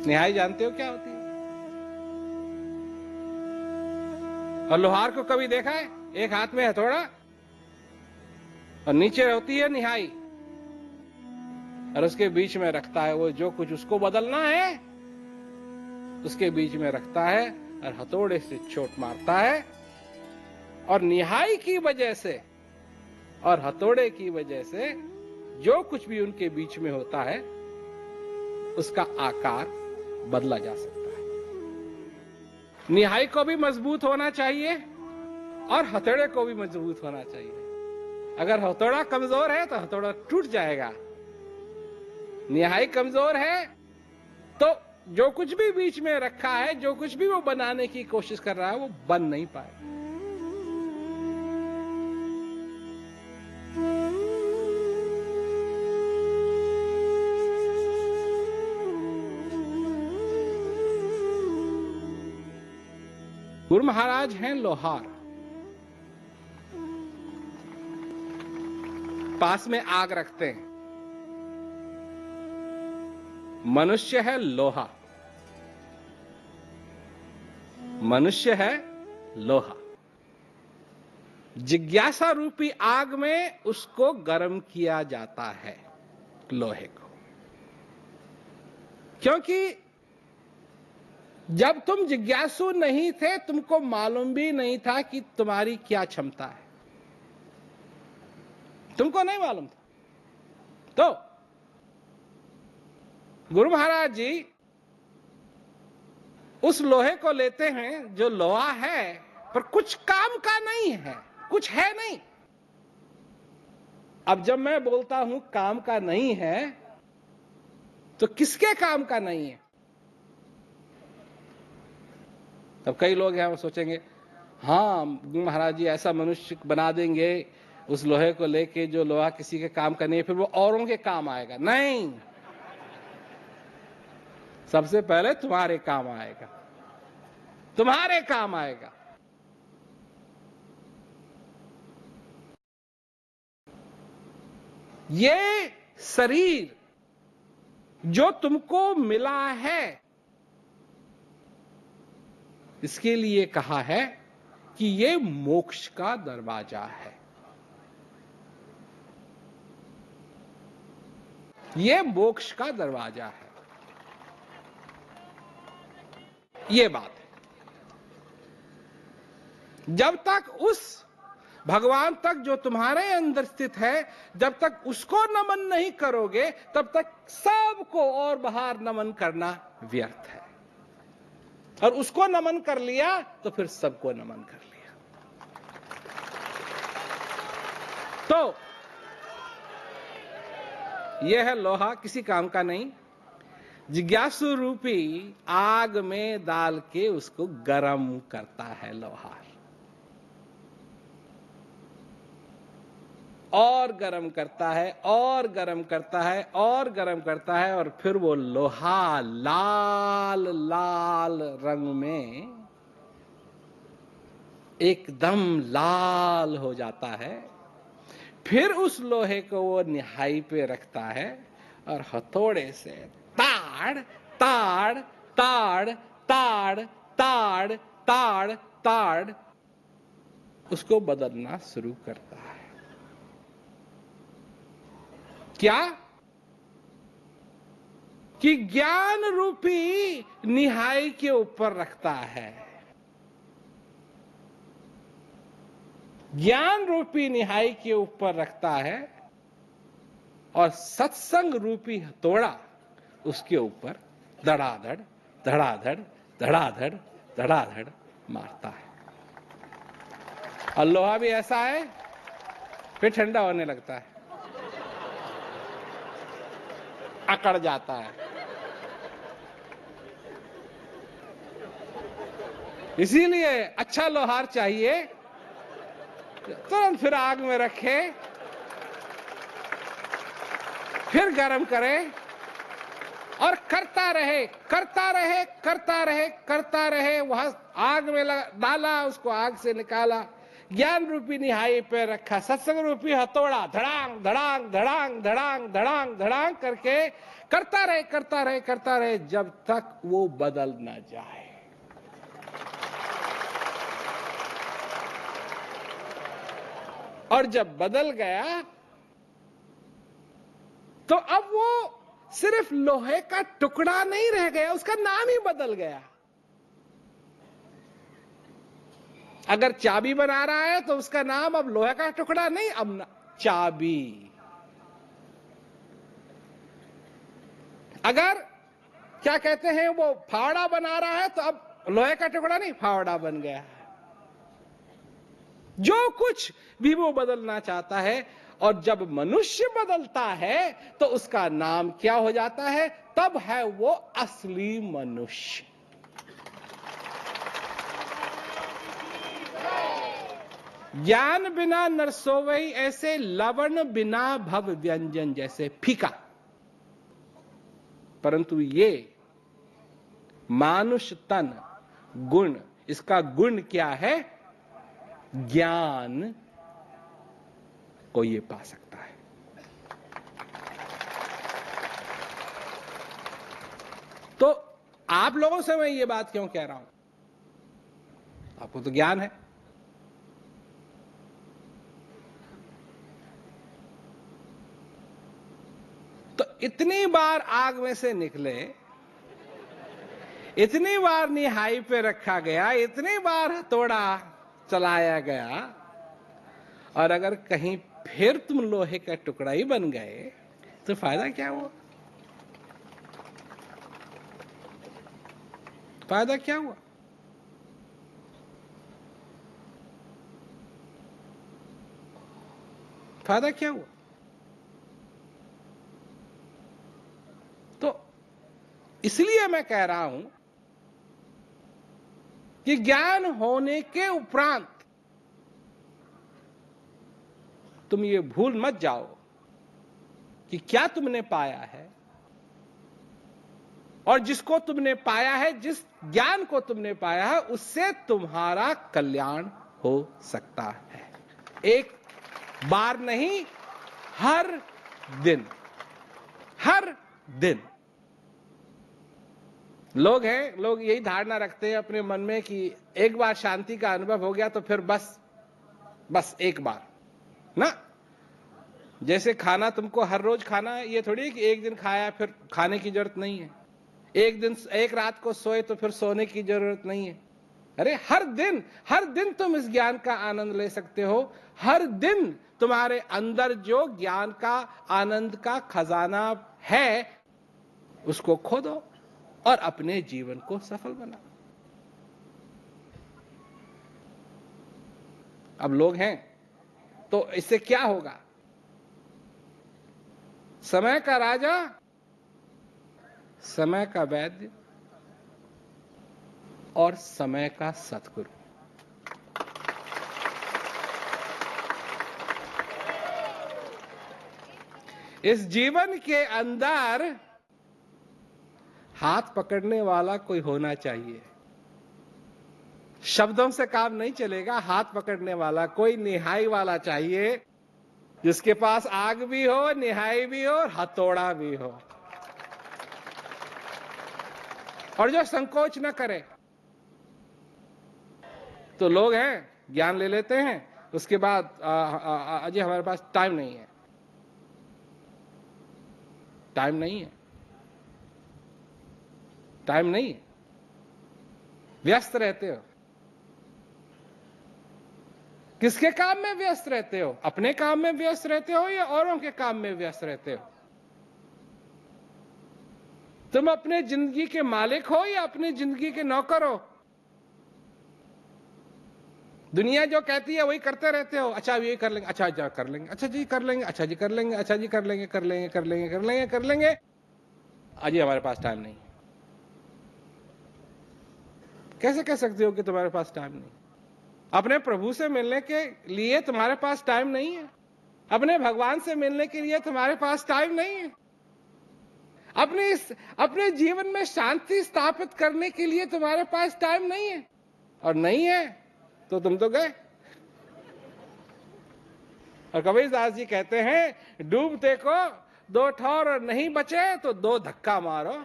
निहाई जानते हो क्या होती है? और लोहार को कभी देखा है? एक हाथ में हथौड़ा और नीचे होती है निहाई, और उसके बीच में रखता है वो जो कुछ उसको बदलना है, उसके बीच में रखता है और हथौड़े से चोट मारता है, और निहाई की वजह से और हथौड़े की वजह से जो कुछ भी उनके बीच में होता है उसका आकार बदला जा सकता है। निहाई को भी मजबूत होना चाहिए और हथौड़े को भी मजबूत होना चाहिए। अगर हथौड़ा कमजोर है तो हथौड़ा टूट जाएगा, निहाई कमजोर है तो जो कुछ भी बीच में रखा है, जो कुछ भी वो बनाने की कोशिश कर रहा है, वो बन नहीं पाएगा। गुरु महाराज हैं लोहार, पास में आग रखते हैं। मनुष्य है लोहा, मनुष्य है लोहा। जिज्ञासा रूपी आग में उसको गर्म किया जाता है, लोहे को, क्योंकि जब तुम जिज्ञासु नहीं थे तुमको मालूम भी नहीं था कि तुम्हारी क्या क्षमता है, तुमको नहीं मालूम था। तो गुरु महाराज जी उस लोहे को लेते हैं जो लोहा है पर कुछ काम का नहीं है, कुछ है नहीं। अब जब मैं बोलता हूं काम का नहीं है तो किसके काम का नहीं है? तब कई लोग हैं वो सोचेंगे हाँ महाराज जी ऐसा मनुष्य बना देंगे उस लोहे को लेके जो लोहा किसी के काम का नहीं है, फिर वो औरों के काम आएगा। नहीं, सबसे पहले तुम्हारे काम आएगा, तुम्हारे काम आएगा। ये शरीर जो तुमको मिला है इसके लिए कहा है कि ये मोक्ष का दरवाजा है, ये मोक्ष का दरवाजा है। ये बात है। जब तक उस भगवान तक जो तुम्हारे अंदर स्थित है, जब तक उसको नमन नहीं करोगे तब तक सबको और बाहर नमन करना व्यर्थ है। और उसको नमन कर लिया तो फिर सबको नमन कर लिया। तो यह है लोहा, किसी काम का नहीं। जिज्ञासु रूपी आग में डाल के उसको गर्म करता है लोहा, और गर्म करता है और गर्म करता है और गर्म करता है, और फिर वो लोहा लाल लाल रंग में एकदम लाल हो जाता है। फिर उस लोहे को वो निहाई पे रखता है और हथौड़े से ताड़ ताड़ ताड़ ताड़ ताड़ ताड़ ताड़ उसको बदलना शुरू करता है। क्या? कि ज्ञान रूपी निहाई के ऊपर रखता है, ज्ञान रूपी निहाई के ऊपर रखता है, और सत्संग रूपी हथौड़ा उसके ऊपर धड़ाधड़ धड़ाधड़ धड़ाधड़ धड़ाधड़ मारता है। और लोहा भी ऐसा है, फिर ठंडा होने लगता है, अकड़ जाता है। इसीलिए अच्छा लोहार चाहिए, तुरंत फिर आग में रखे, फिर गर्म करे और करता रहे करता रहे करता रहे करता रहे। वहां आग में डाला, उसको आग से निकाला, ज्ञान रूपी निहाई पे रखा, सत्संग रूपी हथौड़ा धड़ांग धड़ांग धड़ांग धड़ांग धड़ांग धड़ांग करके करता रहे करता रहे करता रहे जब तक वो बदल ना जाए। और जब बदल गया तो अब वो सिर्फ लोहे का टुकड़ा नहीं रह गया, उसका नाम ही बदल गया। अगर चाबी बना रहा है तो उसका नाम अब लोहे का टुकड़ा नहीं, अब चाबी। अगर क्या कहते हैं वो फावड़ा बना रहा है तो अब लोहे का टुकड़ा नहीं, फावड़ा बन गया है। जो कुछ भी वो बदलना चाहता है, और जब मनुष्य बदलता है तो उसका नाम क्या हो जाता है? तब है वो असली मनुष्य। ज्ञान बिना नर सोवई, ऐसे लवण बिना भव व्यंजन जैसे फीका। परंतु ये मानुष तन गुण, इसका गुण क्या है? ज्ञान को ये पा सकता है। तो आप लोगों से मैं ये बात क्यों कह रहा हूं? आपको तो ज्ञान है, तो इतनी बार आग में से निकले, इतनी बार निहाई पे रखा गया, इतनी बार हथौड़ा चलाया गया, और अगर कहीं फिर तुम लोहे का टुकड़ा ही बन गए तो फायदा क्या हुआ? फायदा क्या हुआ? फायदा क्या हुआ? तो इसलिए मैं कह रहा हूं कि ज्ञान होने के उपरांत तुम ये भूल मत जाओ कि क्या तुमने पाया है, और जिसको तुमने पाया है, जिस ज्ञान को तुमने पाया है, उससे तुम्हारा कल्याण हो सकता है। एक बार नहीं, हर दिन, हर दिन। लोग यही धारणा रखते हैं अपने मन में कि एक बार शांति का अनुभव हो गया तो फिर बस एक बार ना। जैसे खाना तुमको हर रोज खाना है, ये थोड़ी है कि एक दिन खाया फिर खाने की जरूरत नहीं है, एक रात को सोए तो फिर सोने की जरूरत नहीं है। अरे हर दिन तुम इस ज्ञान का आनंद ले सकते हो। हर दिन तुम्हारे अंदर जो ज्ञान का आनंद का खजाना है उसको खोदो और अपने जीवन को सफल बनाओ। अब लोग हैं तो इससे क्या होगा? समय का राजा, समय का वैद्य और समय का सतगुरु। इस जीवन के अंदर हाथ पकड़ने वाला कोई होना चाहिए। शब्दों से काम नहीं चलेगा, हाथ पकड़ने वाला कोई निहाई वाला चाहिए, जिसके पास आग भी हो, निहाई भी हो और हथौड़ा भी हो, और जो संकोच न करे। तो लोग हैं ज्ञान ले लेते हैं, उसके बाद अजय हमारे पास टाइम नहीं है, टाइम नहीं है, टाइम नहीं है, व्यस्त रहते हो। किसके काम में व्यस्त रहते हो? अपने काम में व्यस्त रहते हो या औरों के काम में व्यस्त रहते हो? तुम अपने जिंदगी के मालिक हो या अपनी जिंदगी के नौकर हो? दुनिया जो कहती है वही करते रहते हो। अच्छा ये कर लेंगे, अच्छा जी कर लेंगे, अच्छा जी कर लेंगे, अच्छा जी कर लेंगे, अच्छा जी कर लेंगे, कर लेंगे कर लेंगे कर लेंगे कर लेंगे। अजी हमारे पास टाइम नहीं। कैसे कह सकते हो कि तुम्हारे पास टाइम नहीं? अपने प्रभु से मिलने के लिए तुम्हारे पास टाइम नहीं है, अपने भगवान से मिलने के लिए तुम्हारे पास टाइम नहीं है, अपने जीवन में शांति स्थापित करने के लिए तुम्हारे पास टाइम नहीं है। और नहीं है तो तुम तो गए। और कबीरदास जी कहते हैं, डूबते को 2 ठौर, और नहीं बचे तो 2 धक्का मारो।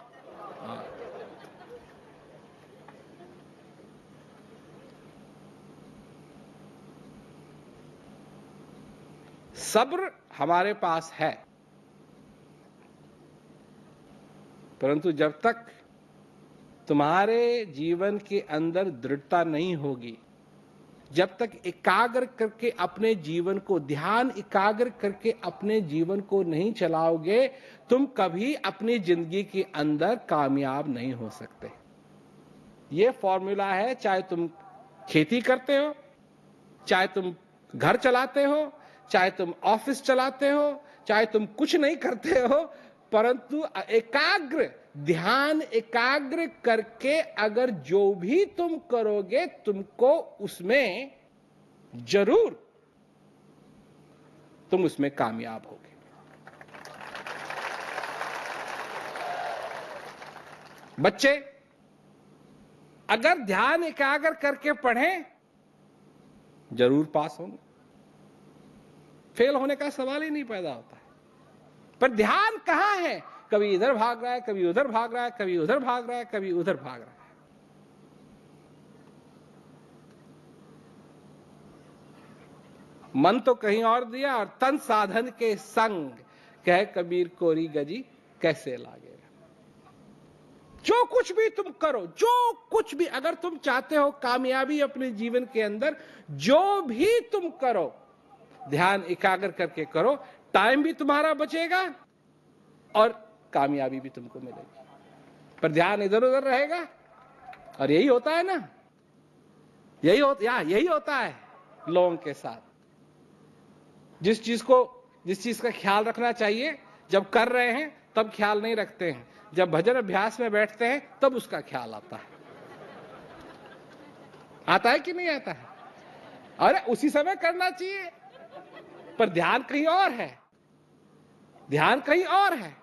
सब्र हमारे पास है, परंतु जब तक तुम्हारे जीवन के अंदर दृढ़ता नहीं होगी, जब तक एकाग्र करके अपने जीवन को, ध्यान एकाग्र करके अपने जीवन को नहीं चलाओगे, तुम कभी अपनी जिंदगी के अंदर कामयाब नहीं हो सकते। ये फॉर्मूला है, चाहे तुम खेती करते हो, चाहे तुम घर चलाते हो, चाहे तुम ऑफिस चलाते हो, चाहे तुम कुछ नहीं करते हो, परंतु एकाग्र, ध्यान एकाग्र करके अगर जो भी तुम करोगे, तुमको उसमें जरूर तुम उसमें कामयाब होगे। बच्चे अगर ध्यान एकाग्र करके पढ़ें, जरूर पास होंगे। फेल होने का सवाल ही नहीं पैदा होता है। पर ध्यान कहां है? कभी इधर भाग रहा है, कभी उधर भाग रहा है, कभी उधर भाग रहा है, कभी उधर भाग रहा है। मन तो कहीं और दिया, और तन साधन के संग कह कबीर कोरी गजी कैसे लागेगा। जो कुछ भी तुम करो, जो कुछ भी, अगर तुम चाहते हो कामयाबी अपने जीवन के अंदर, जो भी तुम करो ध्यान एकाग्र करके करो, टाइम भी तुम्हारा बचेगा और कामयाबी भी तुमको मिलेगी। पर ध्यान इधर उधर रहेगा, और यही होता है ना, यही होता है लोगों के साथ। जिस चीज का ख्याल रखना चाहिए जब कर रहे हैं तब ख्याल नहीं रखते हैं, जब भजन अभ्यास में बैठते हैं तब उसका ख्याल आता है कि नहीं आता है? अरे उसी समय करना चाहिए, पर ध्यान कहीं और है, ध्यान कहीं और है,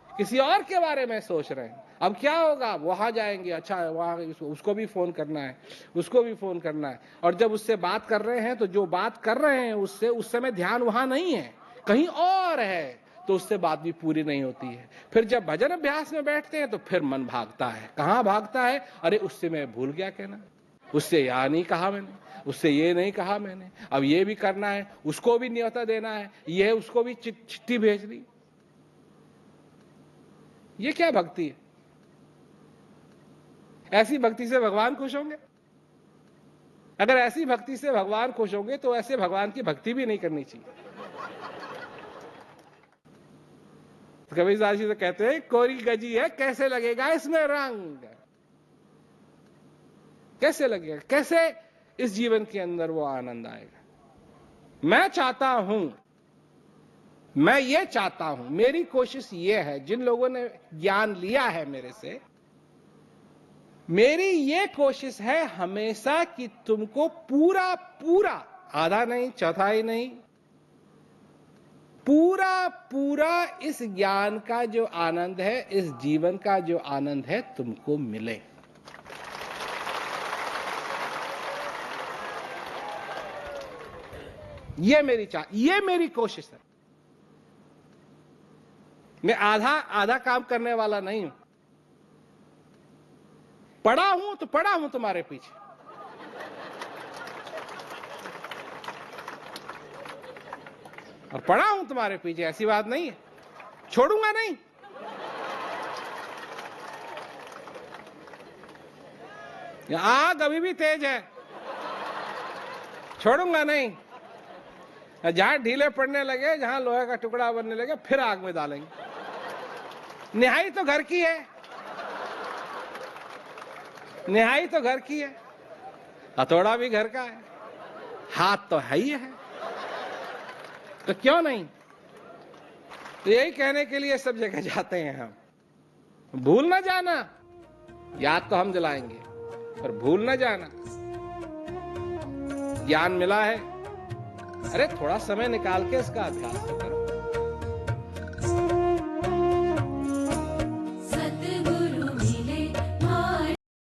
किसी और के बारे में सोच रहे हैं। अब क्या होगा, वहां जाएंगे, अच्छा वहां उसको भी फोन करना है, उसको भी फोन करना है, और जब उससे बात कर रहे हैं तो जो बात कर रहे हैं उससे उस समय ध्यान वहां नहीं है, कहीं और है, तो उससे बात भी पूरी नहीं होती है। फिर जब भजन अभ्यास में बैठते हैं तो फिर मन भागता है। कहां भागता है? अरे उससे मैं भूल गया कहना, उससे यह नहीं कहा मैंने, उससे ये नहीं कहा मैंने, अब ये भी करना है, उसको भी न्योता देना है, ये उसको भी चिट्ठी भेज दी। ये क्या भक्ति है? ऐसी भक्ति से भगवान खुश होंगे? अगर ऐसी भक्ति से भगवान खुश होंगे तो ऐसे भगवान की भक्ति भी नहीं करनी चाहिए। कबीर साहब जी तो कहते हैं, कोरी गजी है कैसे लगेगा इसमें रंग, कैसे लगेगा, कैसे इस जीवन के अंदर वो आनंद आएगा। मैं चाहता हूं, मैं ये चाहता हूं, मेरी कोशिश ये है, जिन लोगों ने ज्ञान लिया है मेरे से, मेरी ये कोशिश है हमेशा कि तुमको पूरा पूरा, आधा नहीं, चौथाई नहीं, पूरा पूरा इस ज्ञान का जो आनंद है, इस जीवन का जो आनंद है, तुमको मिले। ये मेरी कोशिश है। मैं आधा काम करने वाला नहीं हूं। पड़ा हूं तो पड़ा हूं तुम्हारे पीछे, और पड़ा हूं तुम्हारे पीछे, ऐसी बात नहीं है, छोड़ूंगा नहीं। आग अभी भी तेज है, छोड़ूंगा नहीं। जहां ढीले पड़ने लगे, जहां लोहे का टुकड़ा बनने लगे, फिर आग में डालेंगे। निहाई तो घर की है, निहाई तो घर की है, हथौड़ा भी घर का है, हाथ तो है ही है, तो क्यों नहीं? तो यही कहने के लिए सब जगह जाते हैं हम। भूल ना जाना, याद तो हम दिलाएंगे, पर भूल ना जाना। ज्ञान मिला है, अरे थोड़ा समय निकाल के इसका अभ्यास तो करो।